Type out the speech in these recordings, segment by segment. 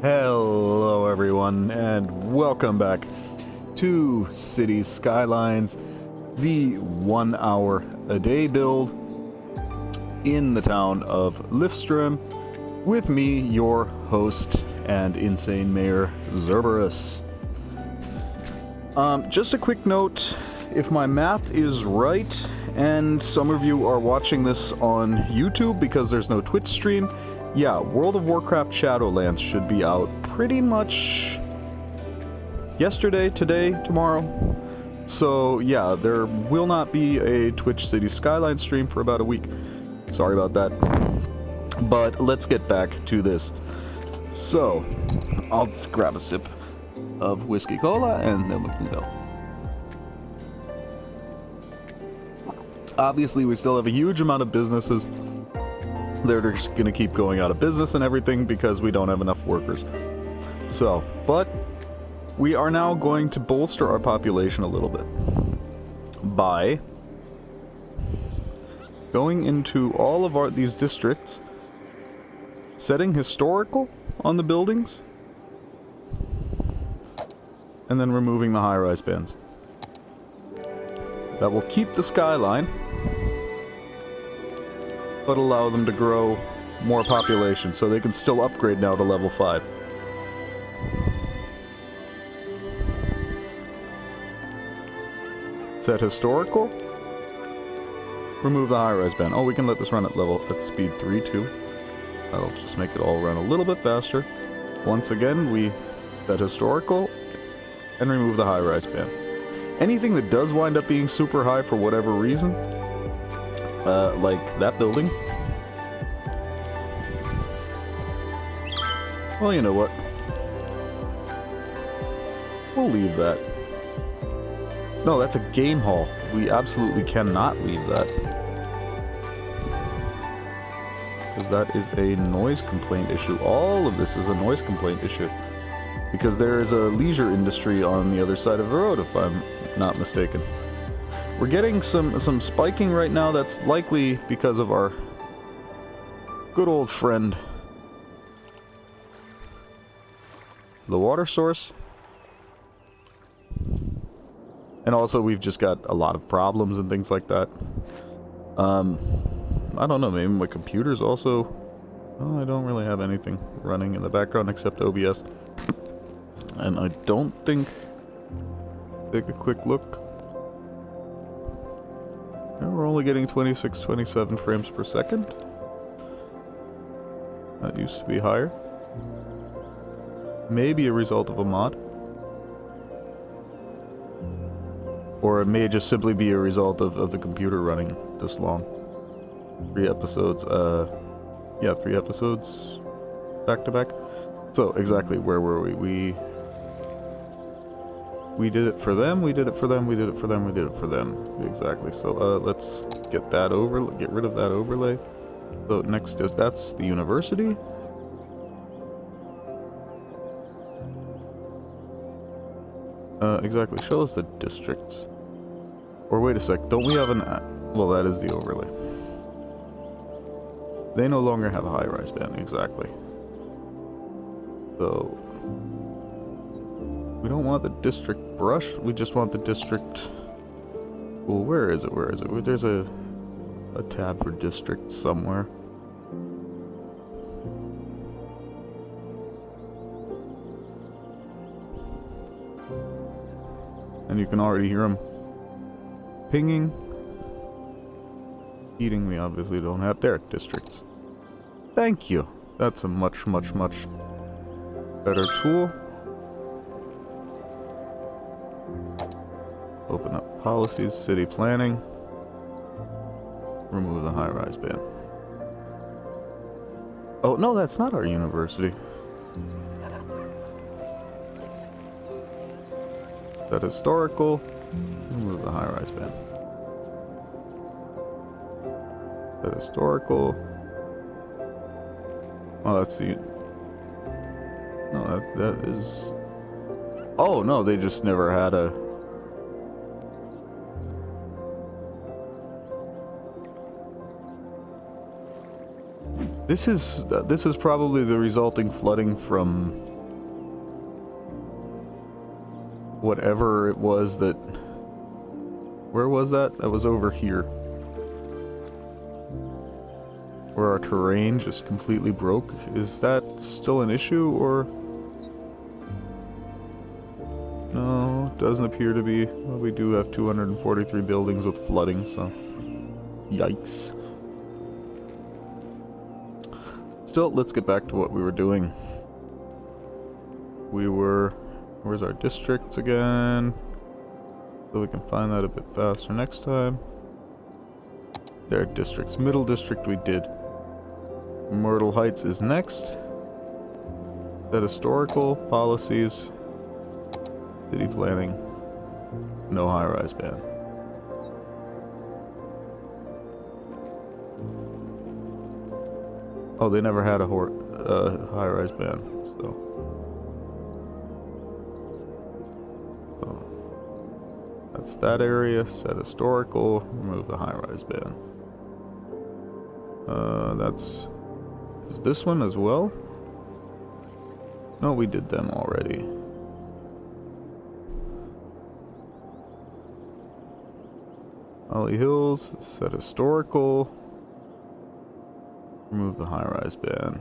Hello everyone, and welcome back to Cities Skylines, the 1 hour a day build in the town of Liftstrom, with me, your host and insane mayor, Zerberus. Just a quick note, if my math is right, and some of you are watching this on YouTube because there's no Twitch stream, yeah, World of Warcraft Shadowlands should be out pretty much yesterday, today, tomorrow. So yeah, there will not be a Twitch City Skyline stream for about a week. Sorry about that. But let's get back to this. So, I'll grab a sip of whiskey cola and then we can go. Obviously, we still have a huge amount of businesses. They're just going to keep going out of business and everything because we don't have enough workers. So, but we are now going to bolster our population a little bit by going into all of these districts, setting historical on the buildings, and then removing the high-rise bands. That will keep the skyline, but allow them to grow more population, so they can still upgrade now to level 5. Set historical. Remove the high-rise band. Oh, we can let this run at speed 3 too. That'll just make it all run a little bit faster. Once again, we set historical and remove the high-rise band. Anything that does wind up being super high for whatever reason, like that building. Well, you know what? We'll leave that. No, that's a game hall. We absolutely cannot leave that. Because that is a noise complaint issue. All of this is a noise complaint issue. Because there is a leisure industry on the other side of the road, if I'm not mistaken. We're getting some spiking right now. That's likely because of our good old friend, the water source. And also we've just got a lot of problems and things like that. I don't know, maybe my computer's also... Oh, I don't really have anything running in the background except OBS. And I don't think... Take a quick look. Yeah, we're only getting 26, 27 frames per second. That used to be higher. Maybe a result of a mod. Or it may just simply be a result of the computer running this long. 3 episodes, yeah, 3 episodes back to back. So, exactly, where were we? We did it for them, we did it for them, we did it for them, we did it for them. Exactly, so let's get that get rid of that overlay. So next is, that's the university. Exactly, show us the districts. Or wait a sec, don't we have an... Well, that is the overlay. They no longer have a high-rise band, exactly. So... We don't want the district brush, we just want the district... Well, where is it? Where is it? There's a tab for district somewhere. And you can already hear them pinging. Eating, we obviously don't have there. Districts. Thank you. That's a much, much, much better tool. Open up policies, city planning. Remove the high-rise band. Oh, no, that's not our university. Set historical. Remove the high-rise band. Set historical. Oh, that's the... No, that is... Oh, no, they just never had a... This is probably the resulting flooding from whatever it was that... Where was that? That was over here. Where our terrain just completely broke. Is that still an issue, or... No, doesn't appear to be. Well, we do have 243 buildings with flooding, so... Yikes. Still, let's get back to what we were doing. We were... Where's our districts again? So we can find that a bit faster next time. There are districts. Middle district we did. Myrtle Heights is next. That historical policies. City planning. No high-rise ban. Oh, they never had a high-rise ban, so. That's that area. Set historical. Remove the high-rise ban. Is this one as well? No, we did them already. Holly Hills, set historical. Remove the high-rise ban.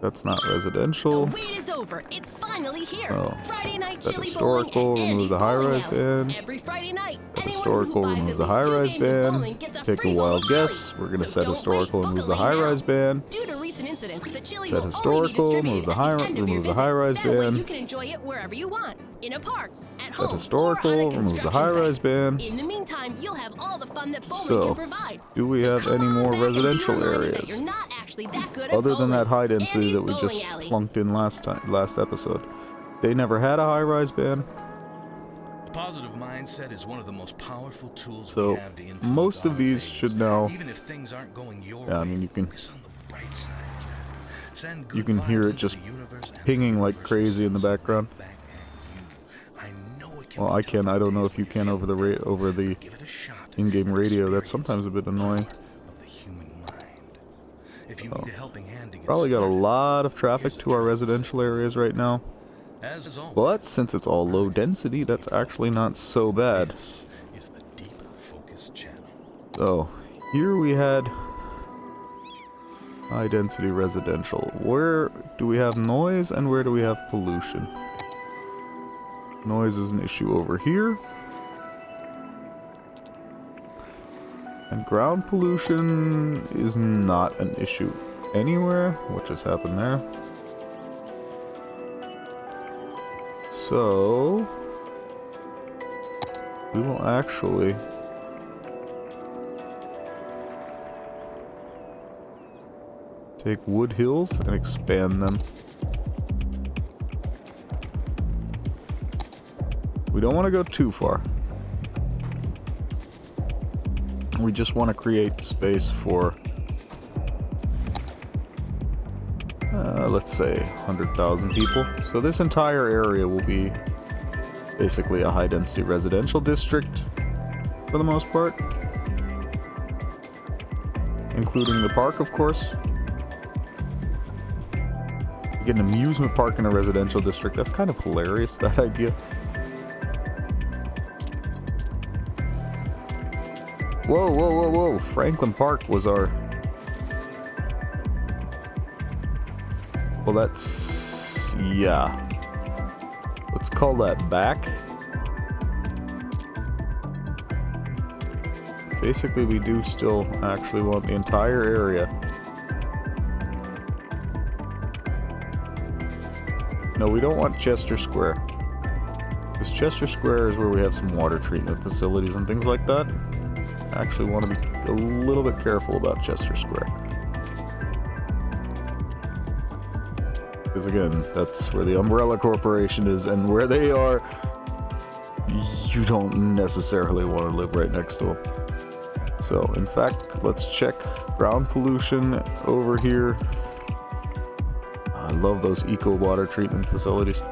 That's not residential. The wait is over. It's finally here. Oh. Friday night Set chili historical, bowling at remove the Andy's Bowling high-rise Alley. ban. Every Friday night, Set anyone historical, who buys remove at the least 2 high-rise games of ban. bowling gets a Take a free bowl wild of chili. guess. We're gonna So set don't historical, wait, remove book the a lane now. high-rise ban. Due to recent incidents, the chili Set will historical, only be distributed remove the at high- the end of your remove the visit. high-rise That way ban. you can enjoy it wherever you want. In a park, at Set home, historical, or on a remove the construction high-rise site. ban. In the meantime, you'll have all the fun that bowling So, can provide. do we So have come any on more back and be residential reminded that areas? you're not actually that good at Other than that high bowling. density Andy's that we Bowling just Alley. plunked in last episode. They never had a high-rise ban. A positive mindset is one of the most powerful tools So, we have to influence most of our these days. should now... Even if things aren't going your Yeah, I way, mean, you can... focus on the bright side. Send You good can hear vibes it into just the universe, and pinging the like universe crazy in the sends it background. back at you. I know it can Well, be I tough can. I on don't know days if you when can feel over down. over the Give it a shot. in-game radio. That's Experience sometimes a bit the annoying. power of the human mind. If you need a helping hand to get Probably got a started, lot of traffic here's to our a residential areas right now. as always, But since it's all low density, that's actually not so bad. this is the Deep Focus channel. So, here we had high density residential. Where do we have noise and where do we have pollution? Noise is an issue over here. And ground pollution is not an issue anywhere. What just happened there? So, we will actually take Wood Hills and expand them. We don't want to go too far. We just want to create space for, let's say, 100,000 people. So this entire area will be basically a high-density residential district, for the most part. Including the park, of course. You get an amusement park in a residential district. That's kind of hilarious, that idea. Whoa, whoa, whoa, whoa. Franklin Park was our... Well, that's... yeah. Let's call that back. Basically, we do still actually want the entire area. No, we don't want Chester Square. Because Chester Square is where we have some water treatment facilities and things like that. I actually want to be a little bit careful about Chester Square. Because again, that's where the Umbrella Corporation is, and where they are, you don't necessarily want to live right next to them. So, in fact, let's check ground pollution over here. I love those eco water treatment facilities.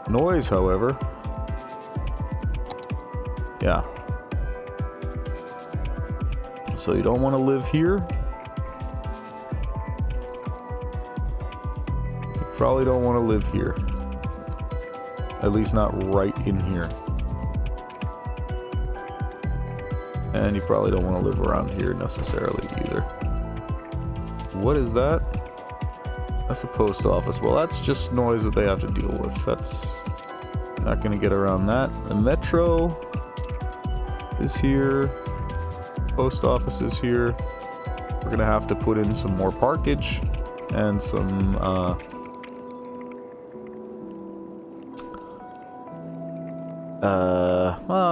Noise, however. Yeah. So you don't want to live here. You probably don't want to live here. At least not right in here. And you probably don't want to live around here necessarily either. What is that? That's the post office. Well, that's just noise that they have to deal with. That's not going to get around that. The metro is here. Post office is here. We're going to have to put in some more parkage and some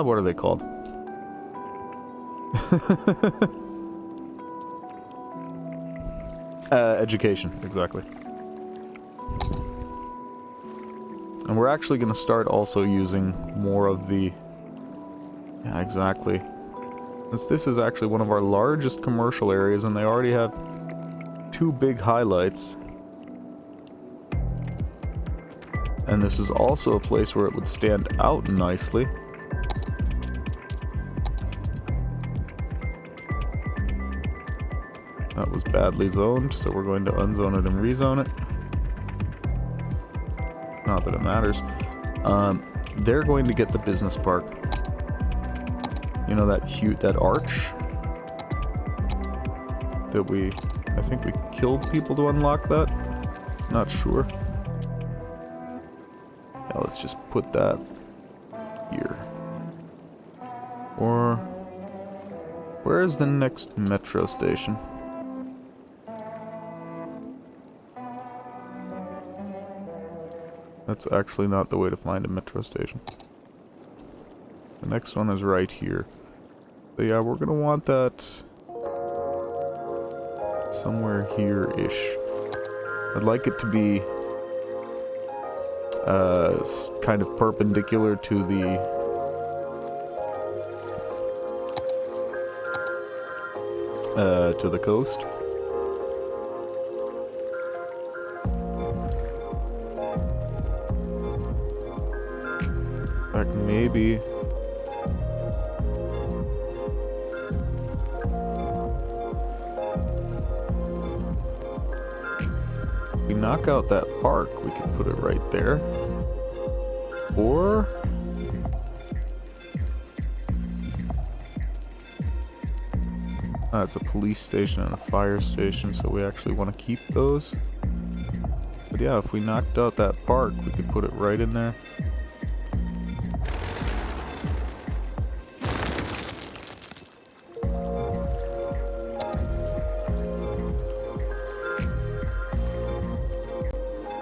what are they called? Education, exactly. And we're actually going to start also using more of the... Yeah, exactly. Since this is actually one of our largest commercial areas, and they already have 2 big highlights. And this is also a place where it would stand out nicely. That was badly zoned, so we're going to unzone it and rezone it. Not that it matters. They're going to get the business park. You know that arch that I think we killed people to unlock that. Not sure. Yeah, let's just put that here. Or where is the next metro station? That's actually not the way to find a metro station. The next one is right here. So yeah, we're gonna want that somewhere here-ish. I'd like it to be kind of perpendicular to the coast. In fact, maybe if we knock out that park, we could put it right there. Or it's a police station and a fire station, so we actually want to keep those. But yeah, if we knocked out that park, we could put it right in there.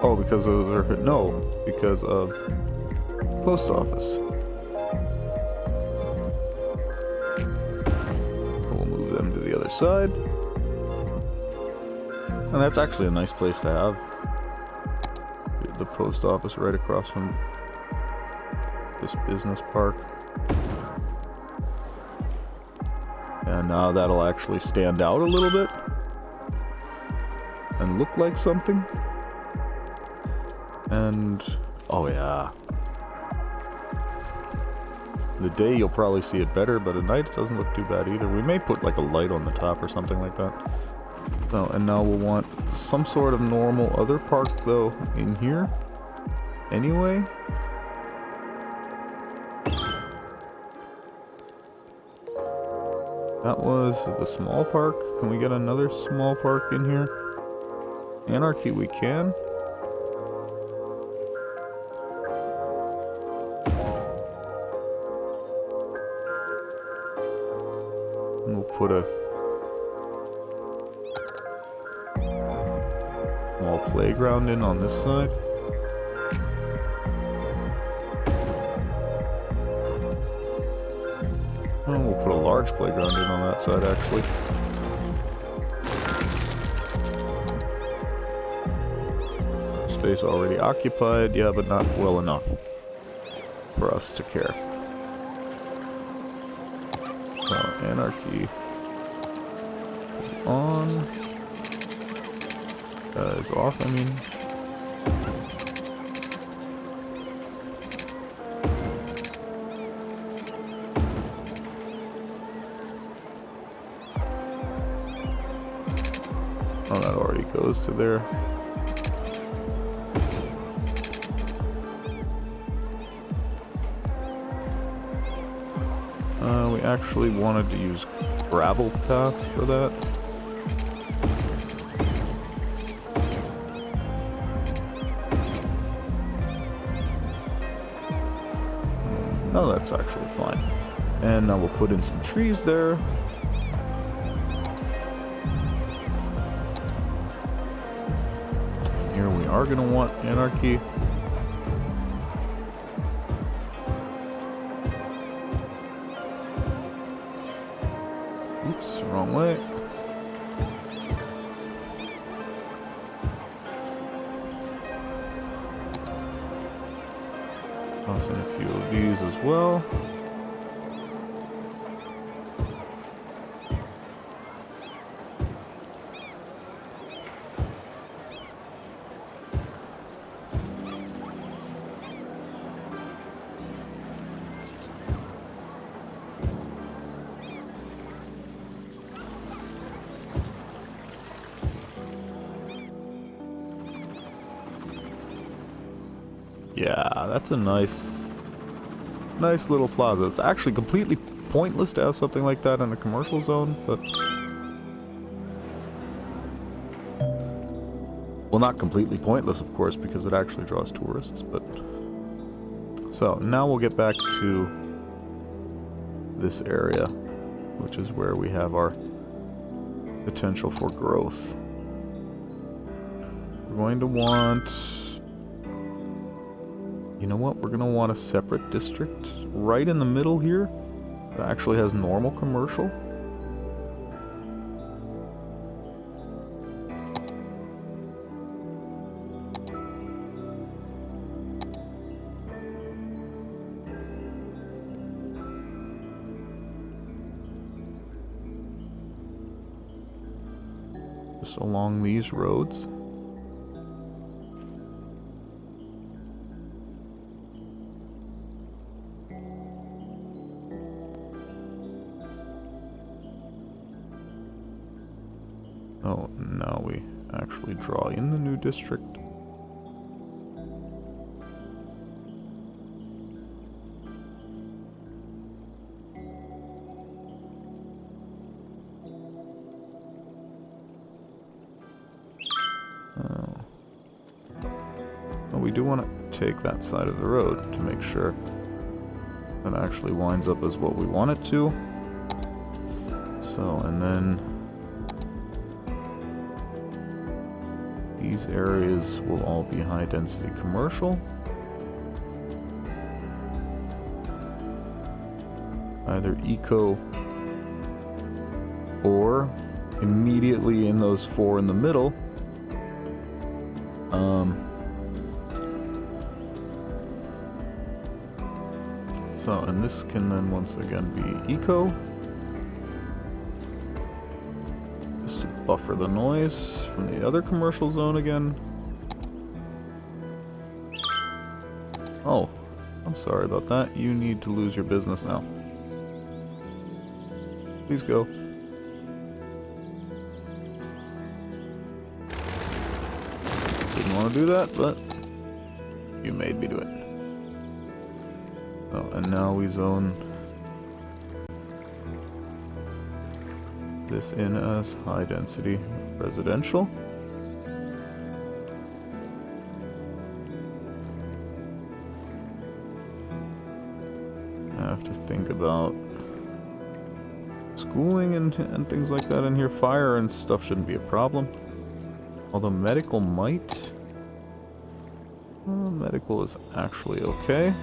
Oh, because of their... No, because of post office. We'll move them to the other side. And that's actually a nice place to have the post office right across from this business park. And now that'll actually stand out a little bit and look like something. And oh yeah, the day you'll probably see it better, but at night it doesn't look too bad either. We may put like a light on the top or something like that. So, and now we'll want some sort of normal other park though in here anyway. That was the small park. Can we get another small park in here? Anarchy we can. And we'll put a small playground in on this side. And we'll put a large playground in on that side, actually. Space already occupied, yeah, but not well enough for us to care. So, anarchy is on. Is off, I mean. Oh, that already goes to there. We actually wanted to use gravel paths for that. No, that's actually fine. And now we'll put in some trees there. Here we are going to want anarchy. Oops, wrong way. Toss in a few of these as well. Yeah, that's a nice little plaza. It's actually completely pointless to have something like that in a commercial zone, but... Well, not completely pointless, of course, because it actually draws tourists, but... So, now we'll get back to this area, which is where we have our potential for growth. We're going to want... You know what? We're going to want a separate district right in the middle here that actually has normal commercial. Just along these roads. Oh, now we actually draw in the new district. Well, we do want to take that side of the road to make sure that actually winds up as what we want it to. So, and then these areas will all be high density commercial. Either eco or immediately in those four in the middle. So, and this can then once again be eco. Just to buffer the noise from the other commercial zone again. Oh, I'm sorry about that. You need to lose your business now. Please go. Didn't want to do that, but you made me do it. Oh, and now we zone this in as high density residential. I have to think about schooling and things like that in here. Fire and stuff shouldn't be a problem. Although medical might. Medical is actually okay.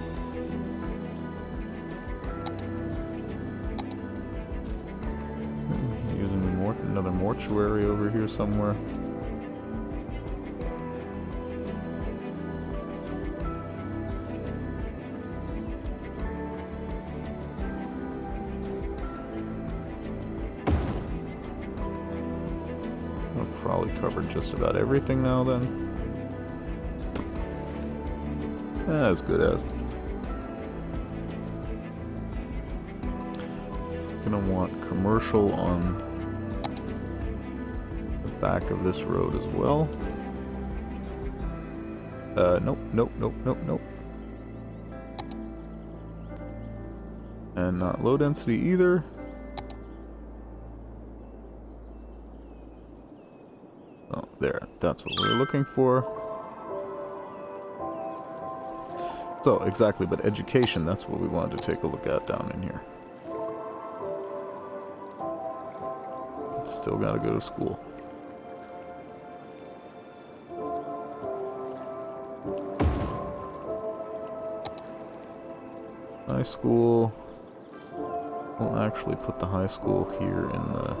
Another mortuary over here somewhere. I'll probably cover just about everything now then. As good as. Gonna want commercial on back of this road as well. Nope. And not low density either. Oh, there. That's what we were looking for. So, exactly, but education, that's what we wanted to take a look at down in here. Still gotta go to school. High school. We'll actually put the high school here in the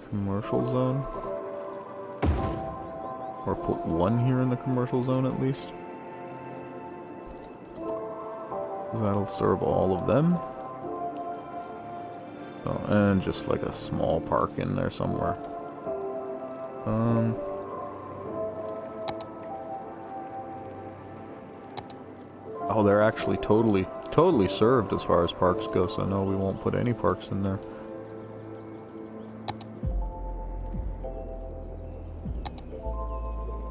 commercial zone. Or put one here in the commercial zone at least. 'Cause that'll serve all of them. Oh, and just like a small park in there somewhere. Oh, they're actually totally served as far as parks go, so no, we won't put any parks in there.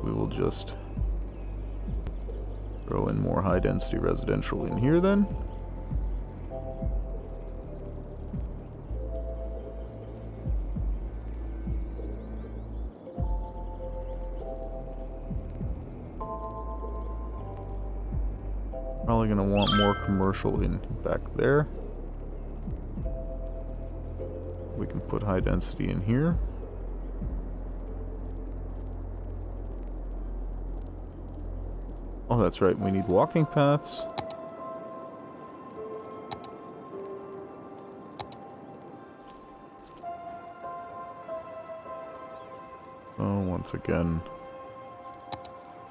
We will just throw in more high-density residential in here then. Probably gonna want more commercial in back there. We can put high density in here. Oh, that's right, we need walking paths. Oh, once again,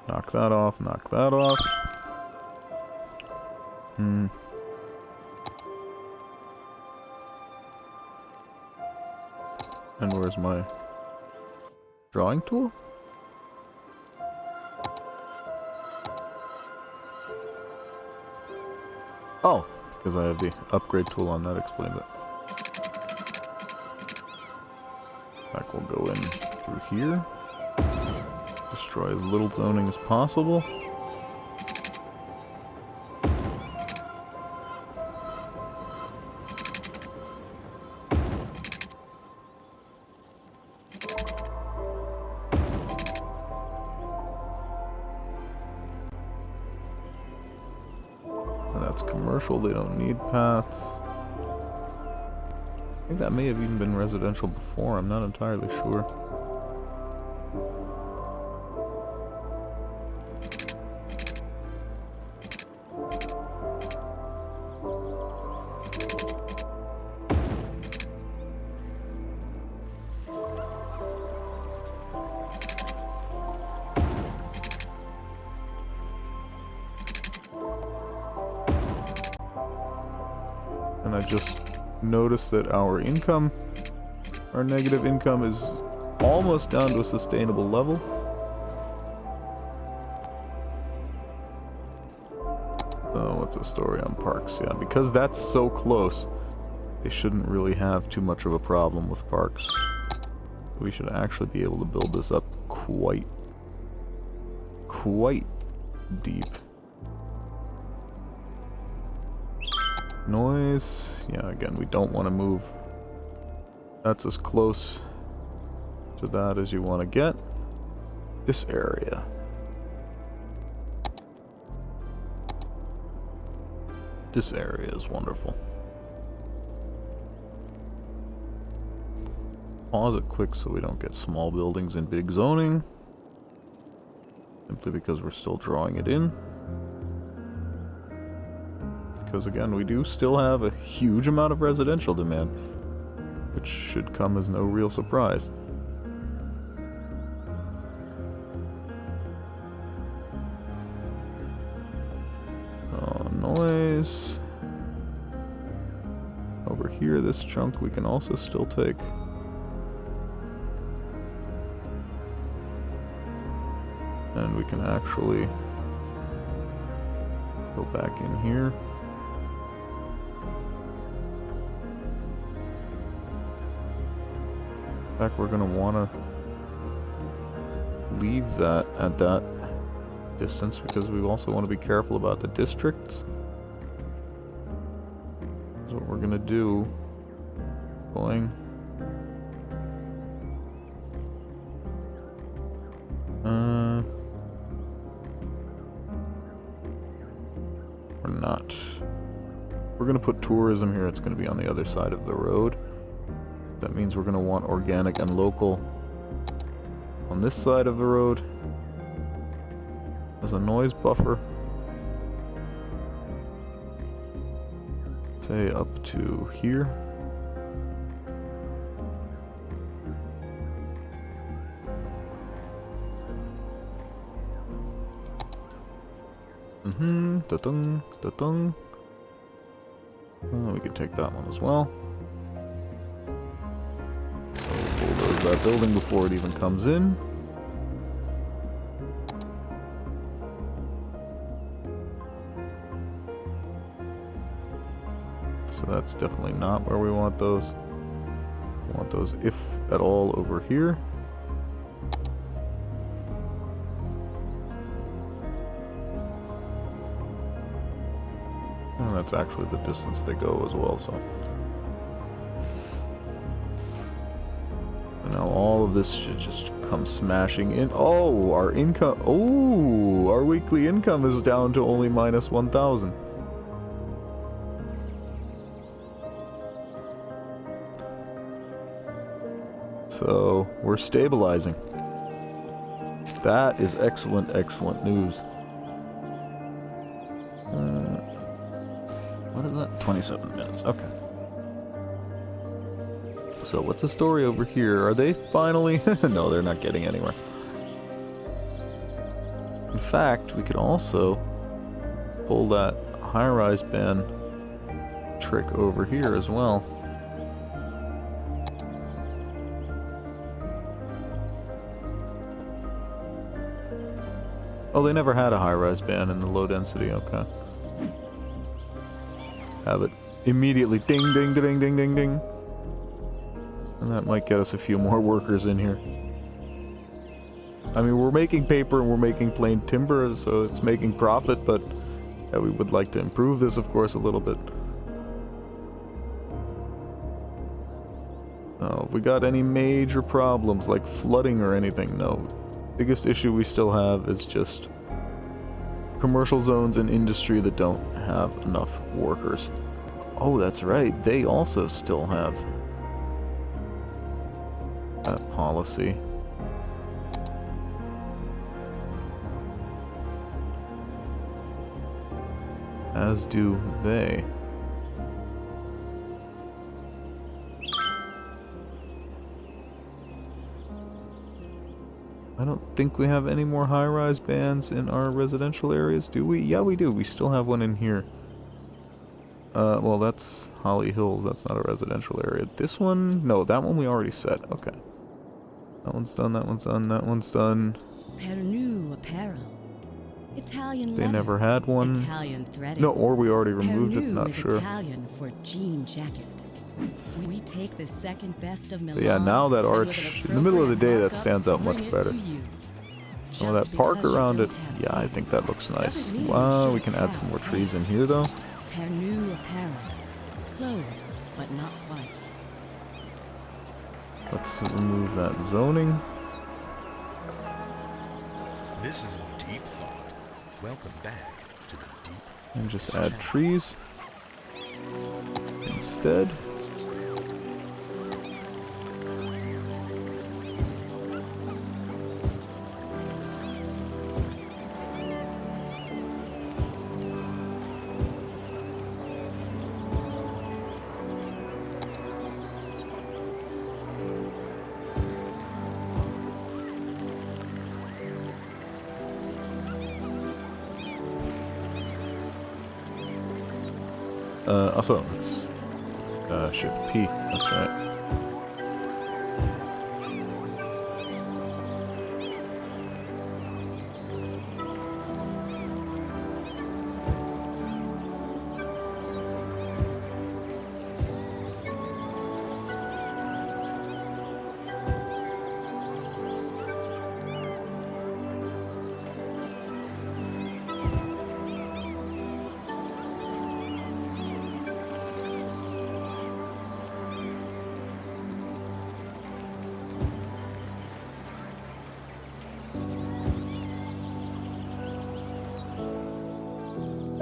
knock that off, knock that off. And where's my drawing tool? Oh, because I have the upgrade tool on, that explains it. Back we'll go in through here. Destroy as little zoning as possible. Commercial, they don't need paths. I think that may have even been residential before, I'm not entirely sure. And I just noticed that our income, our negative income, is almost down to a sustainable level. Oh, what's the story on parks? Yeah, because that's so close, they shouldn't really have too much of a problem with parks. We should actually be able to build this up quite deep. Noise, yeah, again, we don't want to move. That's as close to that as you want to get. This area. This area is wonderful. Pause it quick so we don't get small buildings in big zoning. Simply because we're still drawing it in. Because again, we do still have a huge amount of residential demand, which should come as no real surprise. Oh, noise. Over here, this chunk we can also still take. And we can actually go back in here. In fact, we're going to want to leave that at that distance because we also want to be careful about the districts. That's what we're gonna do. Going. We're not. We're gonna put tourism here. It's gonna be on the other side of the road. That means we're gonna want organic and local on this side of the road. As a noise buffer. Say up to here. Da-dung, da-dung. We can take that one as well. So we'll bulldoze that building before it even comes in. So that's definitely not where we want those. We want those, if at all, over here. And that's actually the distance they go as well, so. And now all of this should just come smashing in. Oh, our income. Oh, our weekly income is down to only minus 1,000. So, we're stabilizing. That is excellent, excellent news. What is that? 27 minutes, okay. So, what's the story over here? Are they finally... No, they're not getting anywhere. In fact, we could also pull that high-rise ban trick over here as well. Oh, they never had a high-rise ban in the low density, okay. Have it immediately ding, ding, ding, ding, ding, ding. And that might get us a few more workers in here. I mean, we're making paper and we're making plain timber, so it's making profit, but yeah, we would like to improve this, of course, a little bit. Oh, have we got any major problems, like flooding or anything? No. Biggest issue we still have is just commercial zones and industry that don't have enough workers. Oh, that's right. They also still have that policy. As do they. I don't think we have any more high-rise bans in our residential areas, do we? Yeah, we do. We still have one in here. Well, that's Holly Hills. That's not a residential area. This one? No, that one we already set. Okay. That one's done, that one's done, that one's done. Pernu apparel. Italian They leather. never had one. Italian threading. No, or we already removed it, Pernu not is sure. Italian for jean jacket. We take the second best of Milan. But yeah, now that and arch, with an in the middle of the day, appropriate that stands out markup, much bring it better. to you. Some of Just that park because you around it, don't have yeah, I taste think that looks nice. doesn't mean you Wow, we shouldn't can add have some more trees in class. here, though. Pernu apparel. Clothes, but not quite. Let's remove that zoning. This is deep thought. Welcome back to the deep. And just add trees instead. Also, it's Shift P, that's right.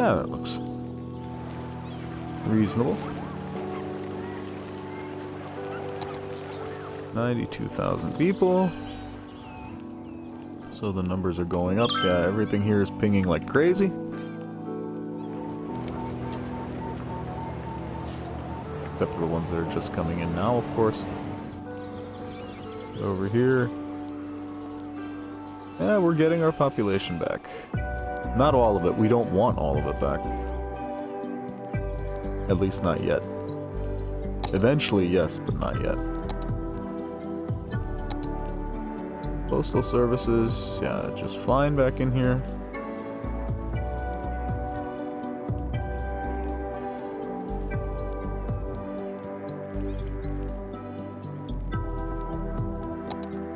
Yeah, that looks reasonable. 92,000 people. So the numbers are going up. Yeah, everything here is pinging like crazy. Except for the ones that are just coming in now, of course. Over here. Yeah, we're getting our population back. Not all of it. We don't want all of it back. At least not yet. Eventually, yes, but not yet. Postal services, yeah, just fine back in here.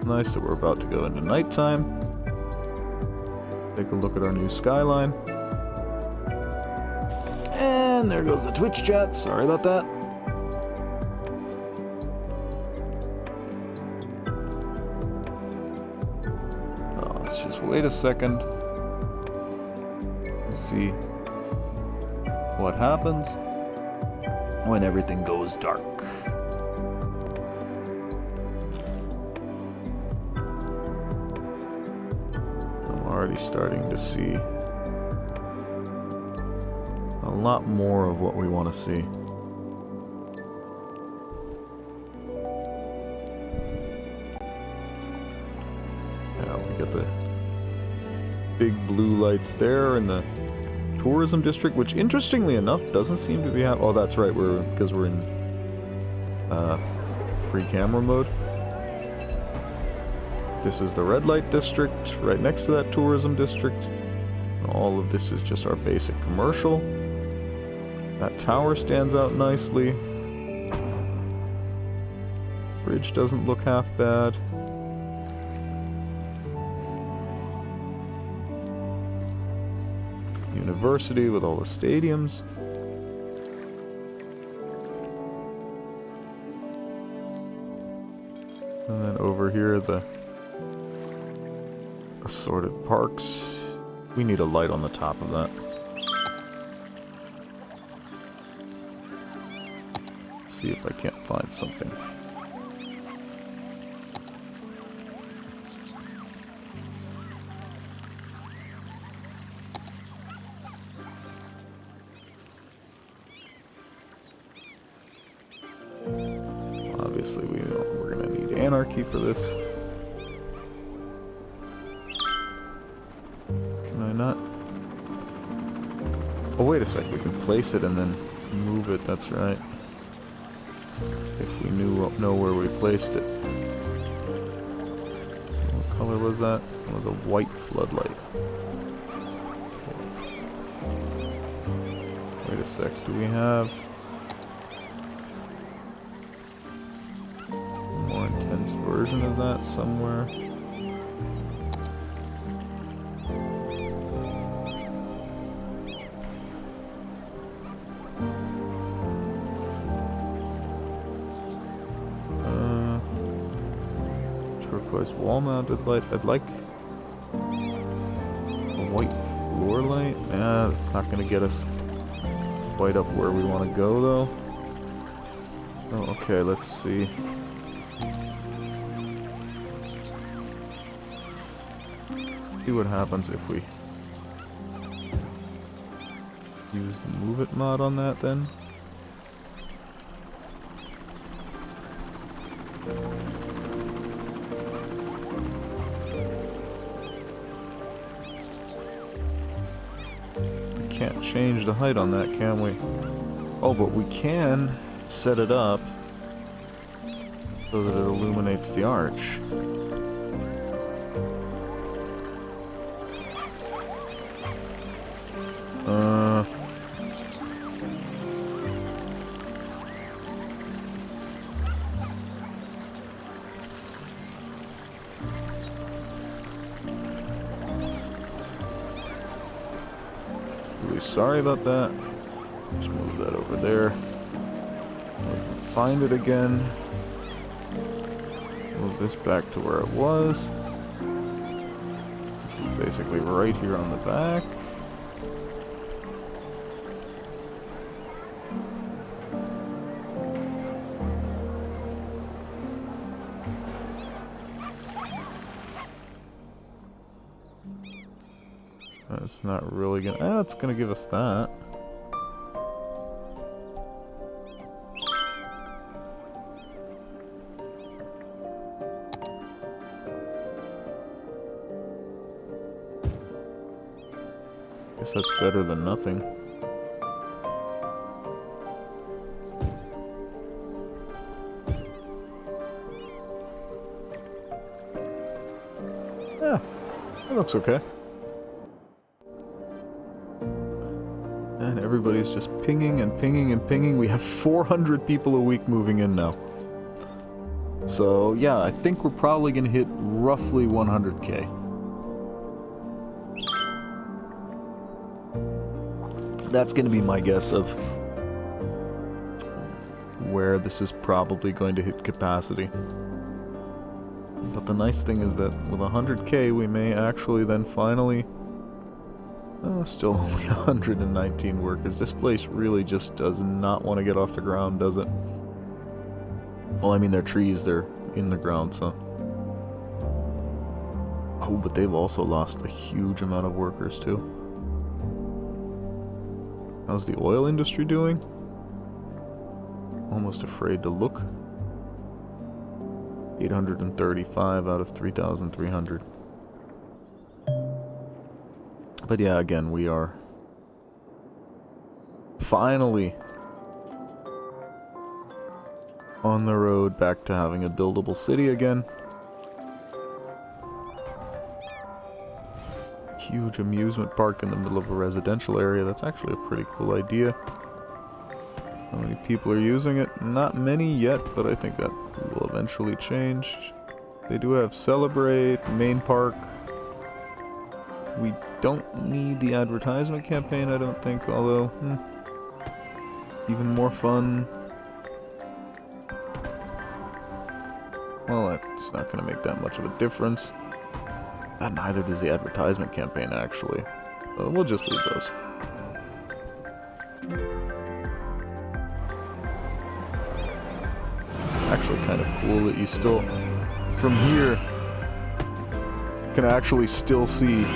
Nice that we're about to go into nighttime. Take a look at our new skyline. And there goes the Twitch chat. Sorry about that. Oh, let's just wait a second. Let's see what happens when everything goes dark. Already starting to see a lot more of what we want to see. Yeah, we got the big blue lights there in the tourism district, which interestingly enough doesn't seem to be oh, that's right, because we're in free camera mode. This is the red light district, right next to that tourism district. All of this is just our basic commercial. That tower stands out nicely. Bridge doesn't look half bad. University with all the stadiums. And then over here, the assorted parks. We need a light on the top of that. Let's see if I can't find something. Obviously, we're gonna need anarchy for this. Oh, wait a sec, we can place it and then move it, that's right. If we know where we placed it. What color was that? It was a white floodlight. Wait a sec, do we have a more intense version of that somewhere? Wall-mounted light. I'd like a white floor light. Yeah, that's not going to get us quite up where we want to go, though. Oh, okay, let's see. See what happens if we use the Move It mod on that, then. Can't change the height on that, can we? Oh, but we can set it up so that it illuminates the arch. Sorry about that. Just move that over there. We can find it again. Move this back to where it was. Which is basically right here on the back. It's not really gonna... it's gonna give us that. Guess that's better than nothing. Yeah, it looks okay. And everybody's just pinging and pinging and pinging. We have 400 people a week moving in now. So yeah, I think we're probably gonna hit roughly 100k. That's gonna be my guess of where this is probably going to hit capacity. But the nice thing is that with 100k we may actually then finally... Oh, still only 119 workers. This place really just does not want to get off the ground, does it? Well, I mean, they're trees, they're in the ground, so... Oh, but they've also lost a huge amount of workers, too. How's the oil industry doing? Almost afraid to look. 835 out of 3,300. But yeah, again, we are finally on the road back to having a buildable city again. Huge amusement park in the middle of a residential area. That's actually a pretty cool idea. How many people are using it? Not many yet, but I think that will eventually change. They do have Celebrate, Main Park. We don't need the advertisement campaign, I don't think, although... even more fun. Well, it's not going to make that much of a difference. And neither does the advertisement campaign, actually. So we'll just leave those. Actually kind of cool that you still, from here, can actually still see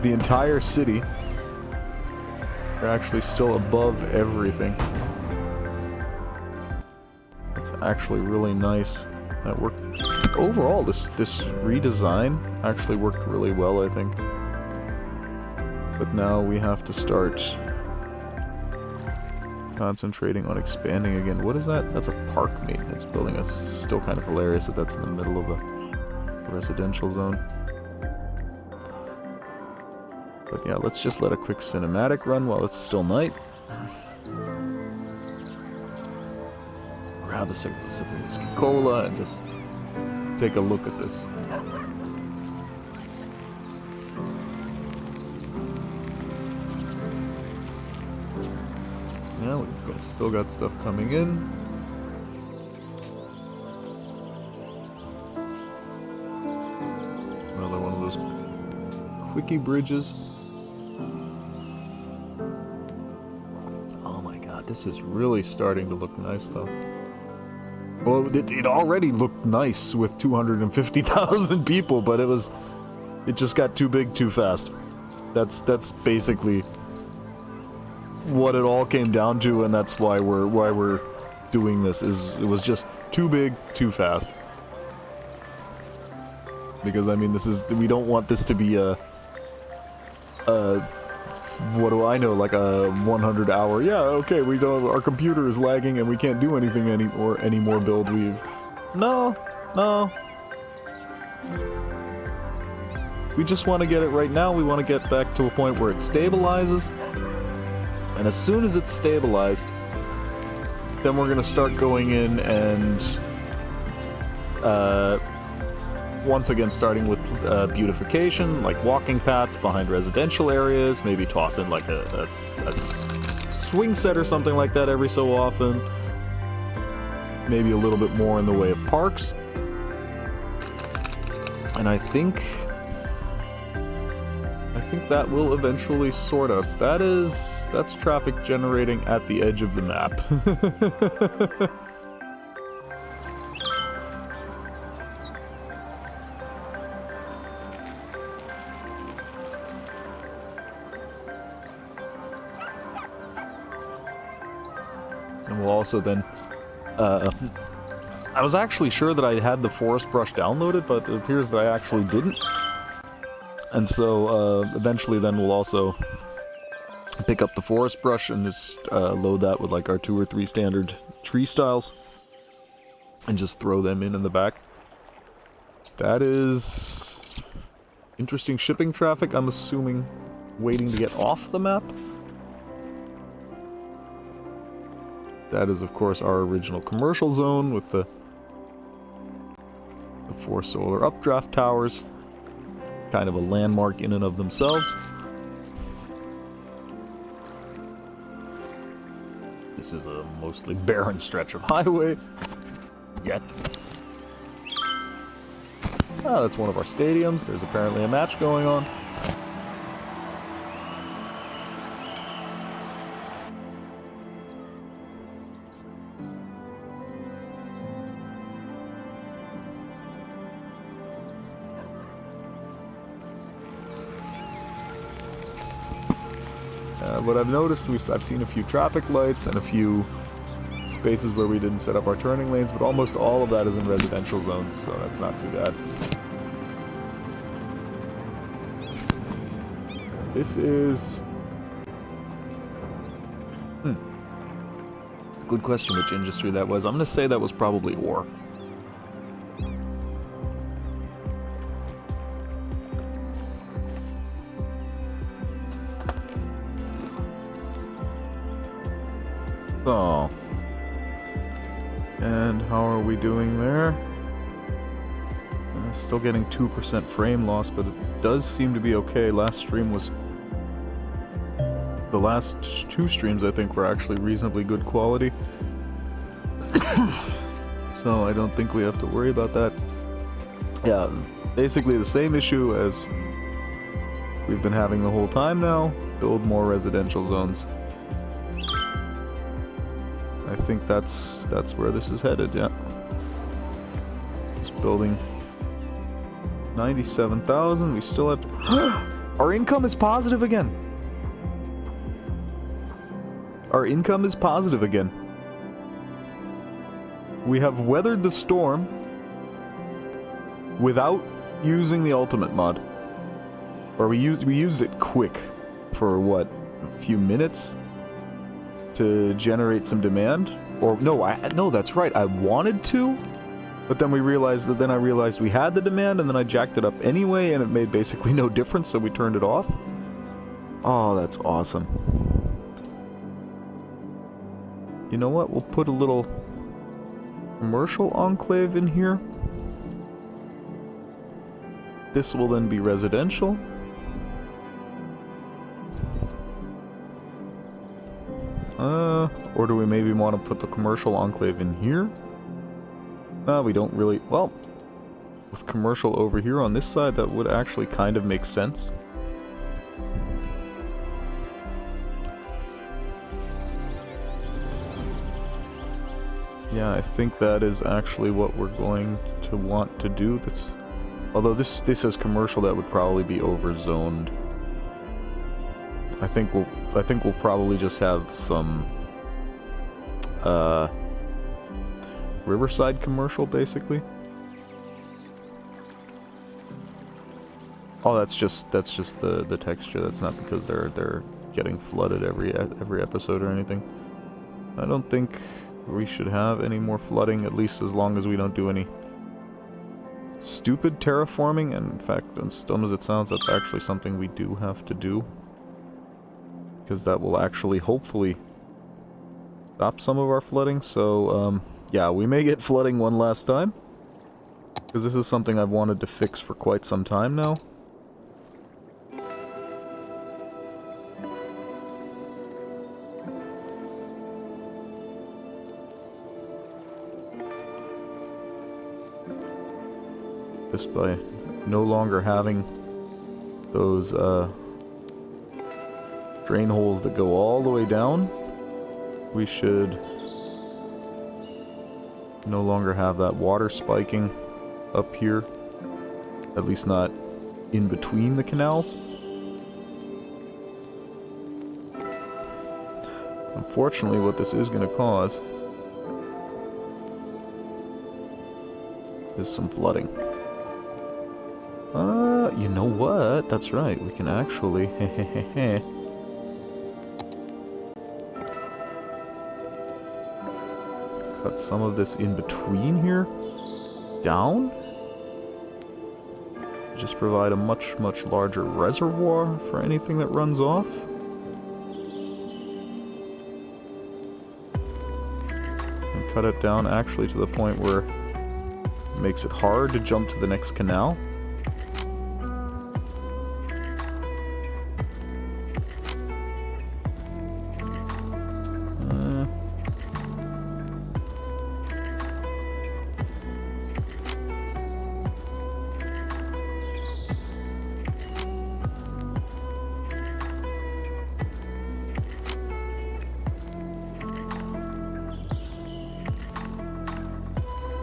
the entire city. They're actually still above everything. It's actually really nice. That worked. Overall, this redesign actually worked really well, I think. But now we have to start concentrating on expanding again. What is that? That's a park maintenance building. It's still kind of hilarious that that's in the middle of a residential zone. But yeah, let's just let a quick cinematic run while it's still night. Grab a sip of whiskey cola and just take a look at this. Yeah, we've still got stuff coming in. Another one of those quickie bridges. Oh my god, this is really starting to look nice though. Well, it already looked nice with 250,000 people, but it just got too big too fast. That's basically what it all came down to, and that's why we're doing this. Is it was just too big too fast. Because I mean, we don't want this to be a what do I know, like a 100 hour, yeah, okay, our computer is lagging and we can't do anything anymore build. No. We just want to get it right now. We want to get back to a point where it stabilizes. And as soon as it's stabilized, then we're going to start going in and once again starting with beautification, like walking paths behind residential areas, maybe toss in like a swing set or something like that every so often. Maybe a little bit more in the way of parks. And I think that will eventually sort us. That's traffic generating at the edge of the map. we'll also then... I was actually sure that I had the forest brush downloaded, but it appears that I actually didn't. And so, eventually then we'll also pick up the forest brush and just load that with like our 2 or 3 standard tree styles. And just throw them in the back. That is... interesting shipping traffic, I'm assuming waiting to get off the map. That is, of course, our original commercial zone with the 4 solar updraft towers. Kind of a landmark in and of themselves. This is a mostly barren stretch of highway. Yet. Oh, that's one of our stadiums. There's apparently a match going on. What I've noticed, I've seen a few traffic lights and a few spaces where we didn't set up our turning lanes, but almost all of that is in residential zones, so that's not too bad. This is... Good question which industry that was. I'm gonna say that was probably ore. Oh. And how are we doing there? Still getting 2% frame loss, but it does seem to be okay. Last stream was... the last 2 streams, I think, were actually reasonably good quality. So I don't think we have to worry about that. Yeah, basically the same issue as we've been having the whole time now. Build more residential zones. I think that's where this is headed, yeah. Just building 97,000. We still have to... Our income is positive again. Our income is positive again. We have weathered the storm without using the ultimate mod. Or we used it quick for what, a few minutes to generate some demand. Or no, that's right. I wanted to, but then I realized we had the demand, and then I jacked it up anyway, and it made basically no difference, so we turned it off. Oh, that's awesome. You know what? We'll put a little commercial enclave in here. This will then be residential. Or do we maybe want to put the commercial enclave in here? No, we don't really... Well, with commercial over here on this side, that would actually kind of make sense. Yeah, I think that is actually what we're going to want to do. This, although this says commercial, that would probably be overzoned. I think we'll probably just have some riverside commercial, basically. Oh, that's just the texture. That's not because they're getting flooded every episode or anything. I don't think we should have any more flooding, at least as long as we don't do any stupid terraforming. And in fact, as dumb as it sounds, that's actually something we do have to do, because that will actually hopefully stop some of our flooding. So yeah, we may get flooding one last time, because this is something I've wanted to fix for quite some time now. Just by no longer having those drain holes that go all the way down, we should no longer have that water spiking up here, at least not in between the canals. Unfortunately, what this is going to cause is some flooding. You know what? That's right. We can actually cut some of this in between here down. Just provide a much larger reservoir for anything that runs off. And cut it down actually to the point where it makes it hard to jump to the next canal.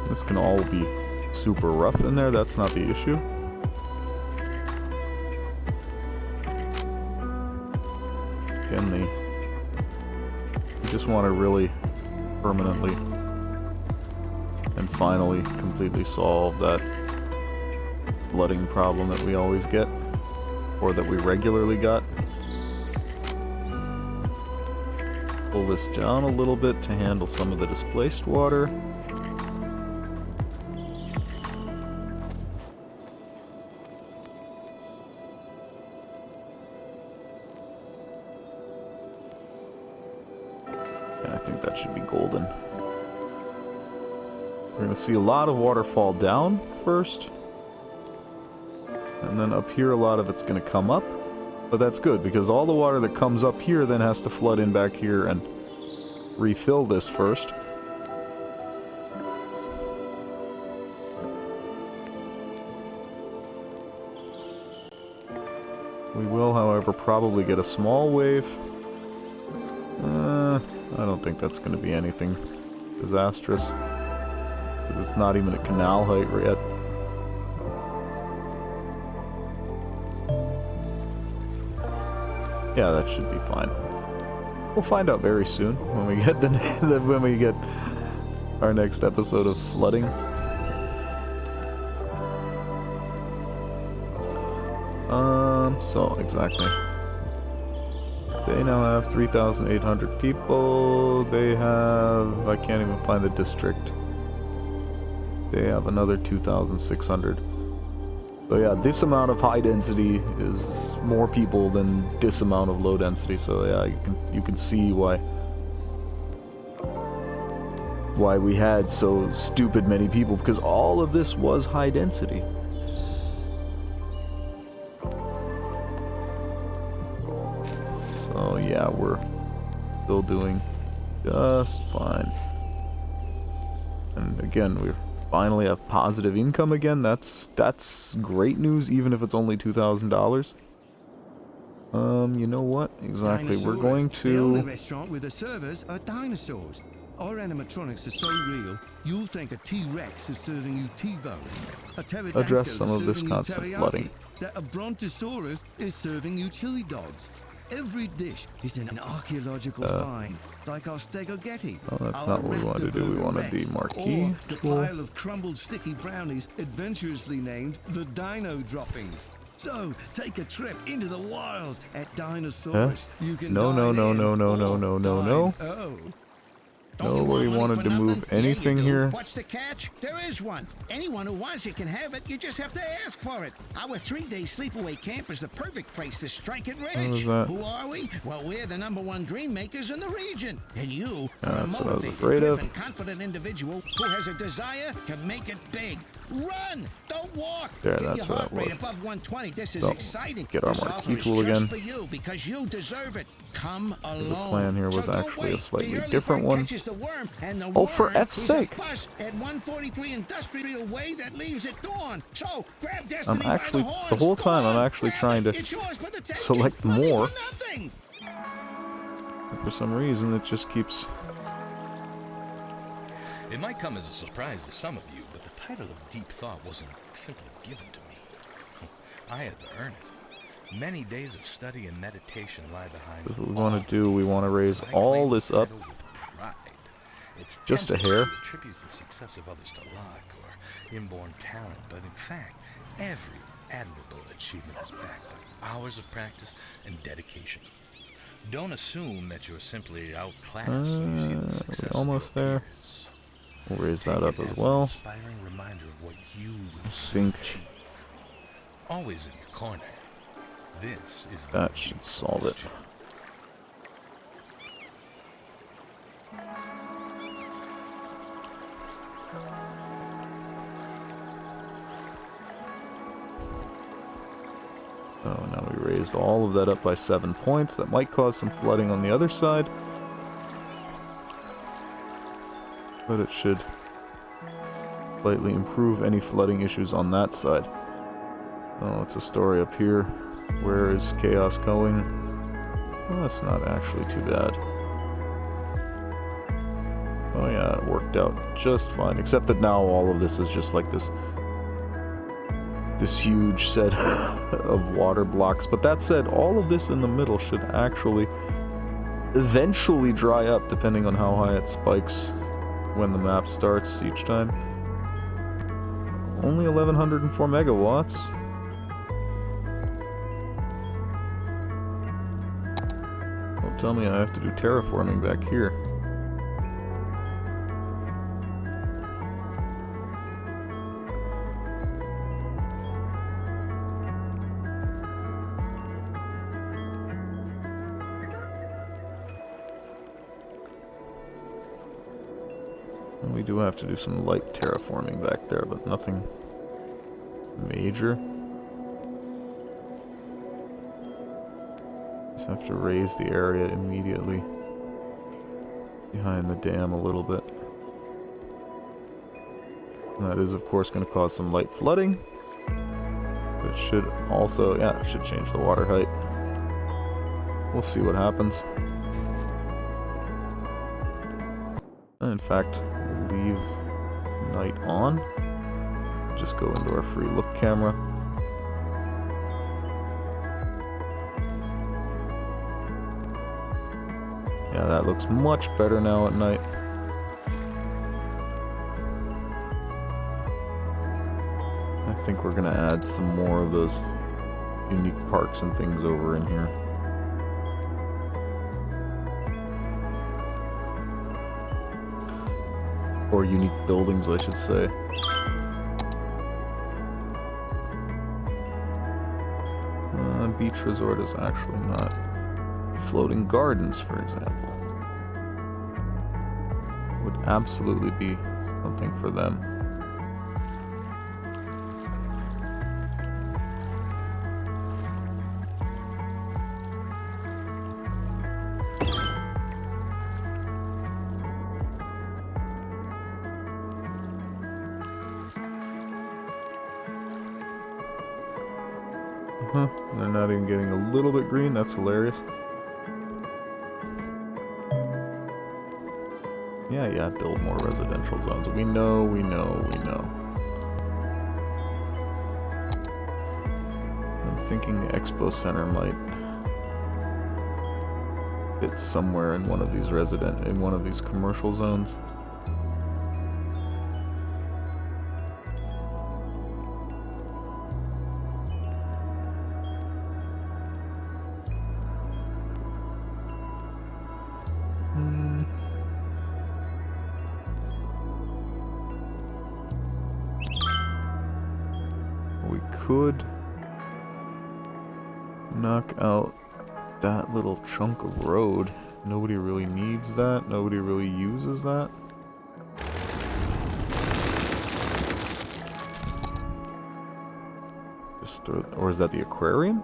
This can all be super rough in there, that's not the issue. Again, you just want to really permanently and finally completely solve that flooding problem that we always get, or that we regularly got. Pull this down a little bit to handle some of the displaced water. I think that should be golden. We're going to see a lot of water fall down first. And then up here, a lot of it's going to come up. But that's good, because all the water that comes up here then has to flood in back here and refill this first. We will, however, probably get a small wave. I don't think that's going to be anything disastrous, because it's not even at canal height yet. Yeah, that should be fine. We'll find out very soon when we get when we get our next episode of flooding. So exactly. They now have 3,800 people. They have... I can't even find the district. They have another 2,600. So yeah, this amount of high density is more people than this amount of low density. So yeah, you can see why we had so stupid many people, because all of this was high density. So yeah, we're still doing just fine. And again, we finally have positive income again. That's great news, even if it's only $2,000. You know what? Exactly. Dinosaurs. We're going The only to restaurant where the servers are dinosaurs. Our animatronics are so real, you'll think a T-Rex is serving you T-bone. A pterodactyl address is some of this serving you constant teriyaki, flooding. that a brontosaurus is serving you chili dogs. Every dish is an archaeological find, like our stegogetti. Oh, that's not what we want to do. We want to be marquee Or the tool. pile of crumbled sticky brownies adventurously named the Dino Droppings. So, take a trip into the wild at Dinosaurus. You can No, no, dine no, in no, no, no, or no, no, no. dine out. Nobody wanted to move anything here. What's the catch? There is one. Anyone who wants it can have it. You just have to ask for it. Our 3-day sleepaway camp is the perfect place to strike it What rich. was that? Who are we? Well, we're the #1 dream makers in the region. And you are a That's what I was motivated, afraid of. driven, confident individual who has a desire to make it big. Run! Don't walk! There, Get that's your what heart that rate was. above 120. This is So, exciting. get our This marquee offer is tool just again. for you because you deserve it. Come alone. The plan here was So don't actually a wait. slightly The early different bird one. catches the worm, and the Oh, for worm F's is sake. a bus at 143 Industrial Way that leaves at dawn. So grab I'm destiny actually, by the horns. the whole Go time, I'm on, actually grab trying it. to It's yours for the taking. select Money more. for nothing. For some reason, it just keeps... It might come as a surprise to some of you, but the title of Deep Thought wasn't simply given to me. I had to earn it. Many days of study and meditation lie behind. That's what we want to do. We want to raise all this up It's just a tempting hair. to attribute the success of others to luck or inborn talent, but in fact, every admirable achievement is backed by hours of practice and dedication. Don't assume that you're simply outclassed when you see the success almost of your there. peers. We'll raise Take that up it as as an well. inspiring reminder of what you will I think achieve. Always in your corner. This is the that should solve it. channel. So now we raised all of that up by 7 points. That might cause some flooding on the other side. But it should slightly improve any flooding issues on that side. Oh, it's a story up here. Where is chaos going? Well, that's not actually too bad. Oh yeah, it worked out just fine. Except that now all of this is just like this huge set of water blocks. But that said, all of this in the middle should actually eventually dry up, depending on how high it spikes when the map starts each time. Only 1104 megawatts. Don't tell me I have to do terraforming back here. And we do have to do some light terraforming back there, but nothing major. Just have to raise the area immediately behind the dam a little bit. And that is, of course, going to cause some light flooding. But it should also, yeah, it should change the water height. We'll see what happens. And in fact, we'll leave night on. Just go into our free look camera. Yeah, that looks much better now at night. I think we're gonna add some more of those unique parks and things over in here. Or unique buildings, I should say. Beach resort is actually not. Floating gardens, for example, would absolutely be something for them. They're not even getting a little bit green. That's hilarious. Yeah, build more residential zones. We know. I'm thinking the Expo Center might fit somewhere in one of these commercial zones. We could knock out that little chunk of road. Nobody really needs that. Nobody really uses that. Just throw, or is that the aquarium?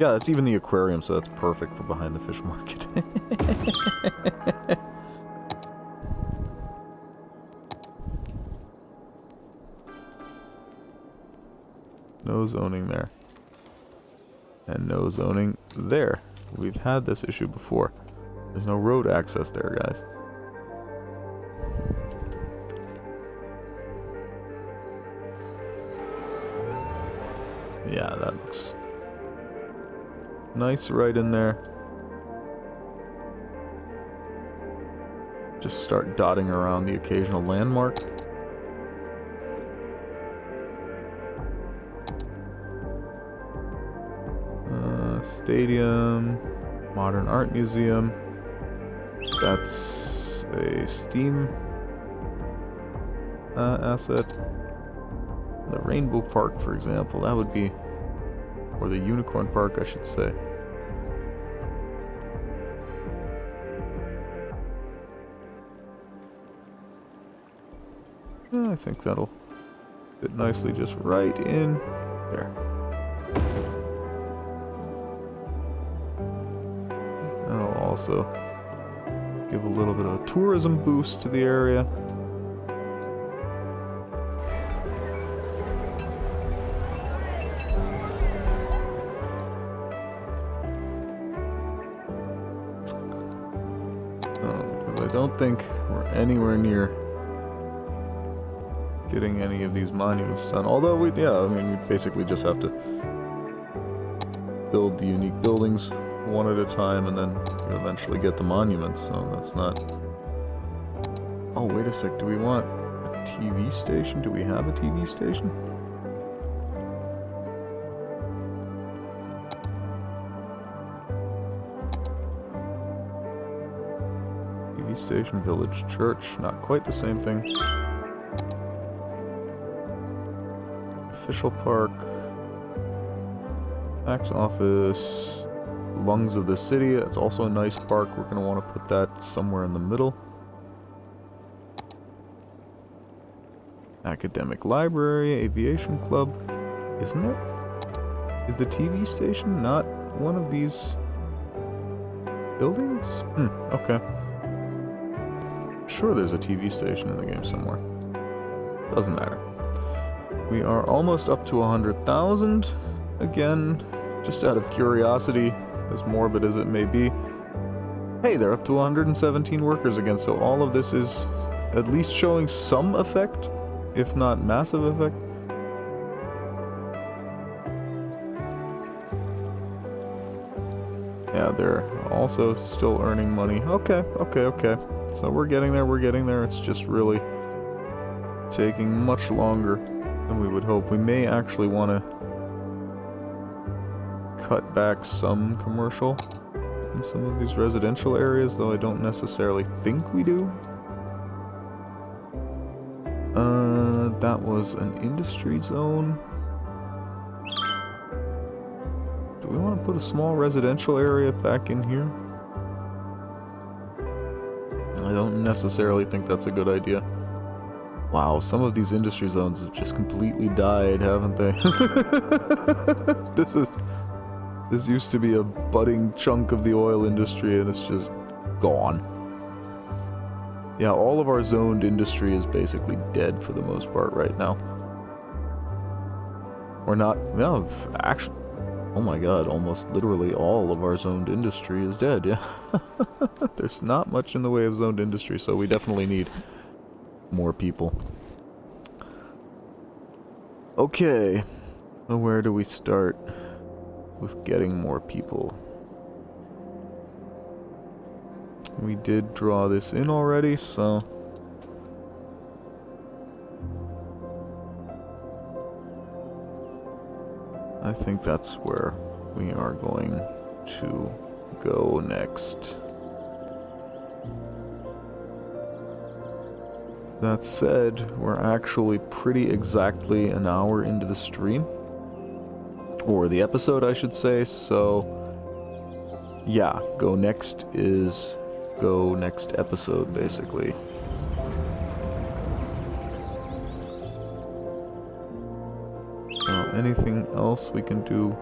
Yeah, that's even the aquarium, so that's perfect for behind the fish market. No zoning there. And no zoning there. We've had this issue before. There's no road access there, guys. Yeah, that looks Nice right in there. Just start dotting around the occasional landmark. Stadium, Modern Art Museum. That's a Steam asset. The Rainbow Park, for example, that would be, or the Unicorn Park, I should say. I think that'll fit nicely just right in there. That'll also give a little bit of a tourism boost to the area. Because I don't think we're anywhere near getting any of these monuments done. Although we basically just have to build the unique buildings one at a time and then eventually get the monuments, so that's not... Oh, wait a sec, do we want a TV station? Do we have a TV station? TV station, village, church, not quite the same thing. Official park, tax office, lungs of the city. That's also a nice park. We're going to want to put that somewhere in the middle. Academic library, aviation club. Isn't it? Is the TV station not one of these buildings? Okay. I'm sure there's a TV station in the game somewhere. Doesn't matter. We are almost up to 100,000. Again, just out of curiosity, as morbid as it may be. Hey, they're up to 117 workers again, so all of this is at least showing some effect, if not massive effect. Yeah, they're also still earning money. Okay. So we're getting there. It's just really taking much longer than we would hope. We may actually want to cut back some commercial in some of these residential areas, though I don't necessarily think we do. That was an industry zone. Do we want to put a small residential area back in here? I don't necessarily think that's a good idea. Wow, some of these industry zones have just completely died, haven't they? This used to be a budding chunk of the oil industry, and it's just gone. Yeah, all of our zoned industry is basically dead for the most part right now. Or not, yeah, actually, oh my god, almost literally all of our zoned industry is dead, yeah. There's not much in the way of zoned industry, so we definitely need more people. Okay, so where do we start with getting more people? We did draw this in already, so I think that's where we are going to go next. That said, we're actually pretty exactly an hour into the stream. Or the episode, I should say, so yeah, go next episode, basically. Anything else we can do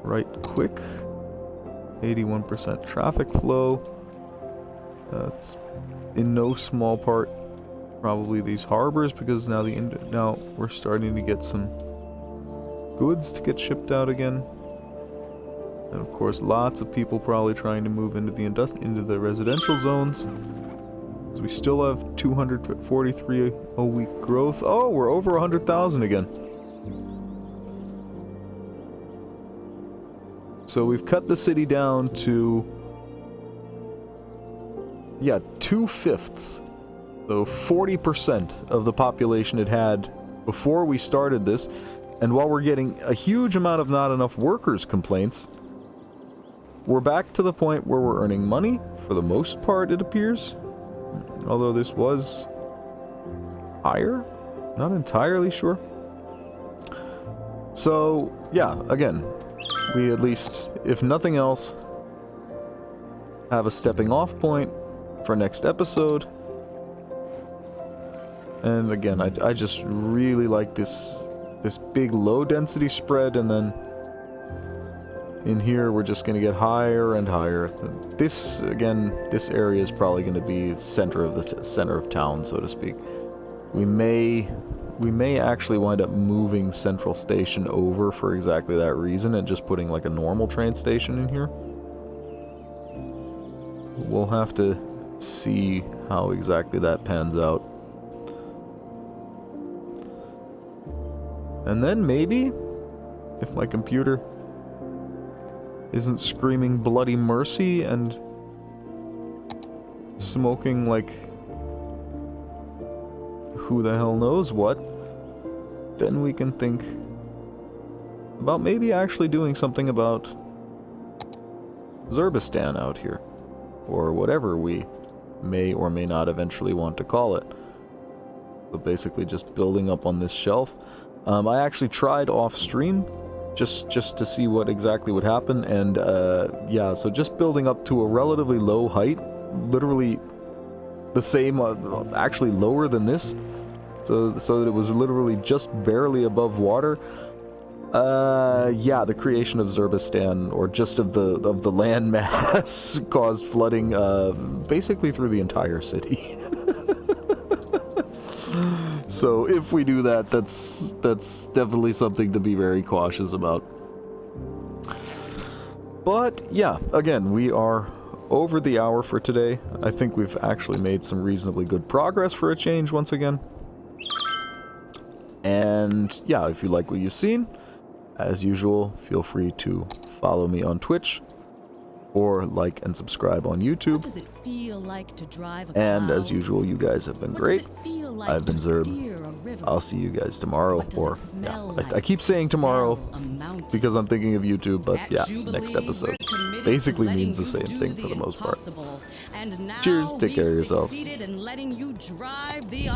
right quick? 81% traffic flow. That's in no small part probably these harbors, because now now we're starting to get some goods to get shipped out again. And of course, lots of people probably trying to move into the residential zones. So we still have 243 a week growth. Oh, we're over 100,000 again. So we've cut the city down to, yeah, 2/5. So 40% of the population it had before we started this. And while we're getting a huge amount of not enough workers complaints, we're back to the point where we're earning money, for the most part, it appears. Although this was higher? Not entirely sure. So, yeah, again, we at least, if nothing else, have a stepping off point for next episode. And again, I just really like this big low density spread, and then in here we're just going to get higher and higher. This, again, this area is probably going to be center of town, so to speak. We may actually wind up moving Central Station over for exactly that reason and just putting like a normal train station in here. We'll have to see how exactly that pans out. And then maybe, if my computer isn't screaming bloody mercy and smoking like who the hell knows what, then we can think about maybe actually doing something about Zerbistan out here, or whatever we may or may not eventually want to call it. So basically just building up on this shelf. I actually tried off stream just to see what exactly would happen, and yeah, so just building up to a relatively low height, literally the same, actually lower than this, so that it was literally just barely above water. Yeah, the creation of Zerbistan, or just of the land mass, caused flooding basically through the entire city. So if we do that, that's definitely something to be very cautious about. But yeah, again, we are over the hour for today. I think we've actually made some reasonably good progress for a change once again. And yeah, if you like what you've seen, as usual, feel free to follow me on Twitch or like and subscribe on YouTube. What does it feel like to drive a And plow? as usual, you guys have been What great. does it feel like I've been to Zerb. steer a river? I'll see you guys tomorrow, What does or it smell yeah, like I keep to saying tomorrow smell a mountain? because I'm thinking of YouTube, but At yeah, Jubilee, next episode we're committed basically to means the letting same you thing do for the most part. impossible. And now Cheers, take care of we've yourselves. succeeded in letting you drive the